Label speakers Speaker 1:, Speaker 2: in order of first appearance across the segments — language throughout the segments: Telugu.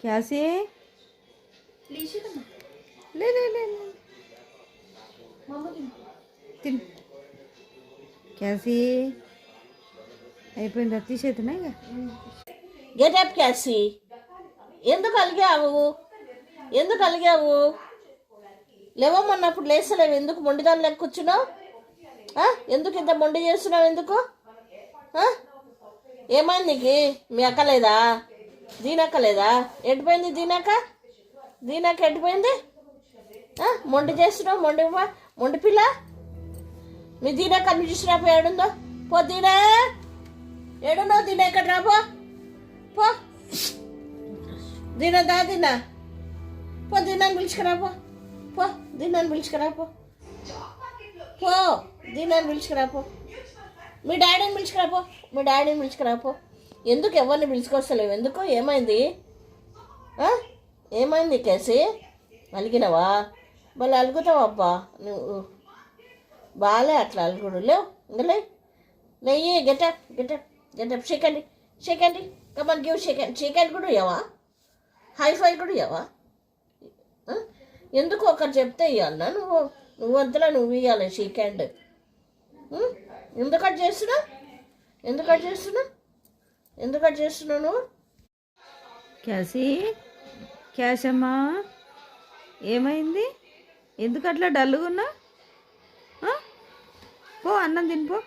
Speaker 1: క్యాసీ లే లే లే లే. తిన్ క్యాసీ అయిపోయిందా తీసేతున్నా ఇక
Speaker 2: గెటప్ క్యాసీ. ఎందుకు అలిగావు? ఎందుకు అలిగావు? లేవమన్నప్పుడు లేస్తలేవు, ఎందుకు మొండిదాని లెక్క కూర్చున్నావు? ఎందుకు ఇంత మొండి చేస్తున్నావు? ఎందుకు? ఏమైంది నీకు? మీ అక్క లేదా? దీనక్క లేదా? ఎటుపోయింది దీనక్క? దీనక్క ఎటుపోయింది? మొండి చేస్తున్నావు, మొండి పిల్ల. మీ దీనక్క అన్ని చూసిరాపో, ఏడుందో పో. దీనా ఏడున్నో? దీన ఎక్కడ రాపో పో. దీన దా దీనా పో. దీనాన్ని పిలుచుకురాపో పో. దీనాన్ని పిలుచుకురాపో పో. దీనాన్ని పిలుచుకురాపో. మీ డాడీని పిలుచుకురాపో. మీ డాడీని పిలుచుకురాపో. ఎందుకు ఎవరిని పిలుచుకొస్తలేవు? ఎందుకు? ఏమైంది? ఏమైంది కేసి? అలిగినవా? మళ్ళీ అలుగుతావు అబ్బా నువ్వు. బాలే అట్లా అలుగుడు. లేవు ఇంకలే నెయ్యి. Get up get up get up. షేకండి షేకండి. Come on give shake hand. షేకండ్ కూడా ఇవ్వవా? హైఫై కూడా ఇవ్వవా? ఎందుకు ఒకరు చెప్తే ఇవ్వాలన్నా? నువ్వంతలా నువ్వు ఇవ్వాలి షేకండ్. ఎందుకు కట్ చేస్తున్నావు? ఎందుకు కట్ చేస్తున్నావు? ఎందుకు కట్ చేస్తున్నావు నువ్వు?
Speaker 1: క్యాసీ క్యాషమ్మా ఏమైంది? ఎందుకు అట్లా డల్లుగున్నా? పో అన్నం తినిపో.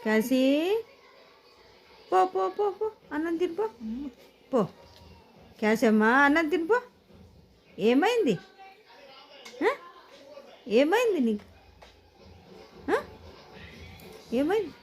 Speaker 1: క్యాసీ పో పో పో పో అన్నం తినిపో పో. క్యాషమ్మా అన్నం తినిపో. ఏమైంది? ఏమైంది నీకు? ఏమైంది?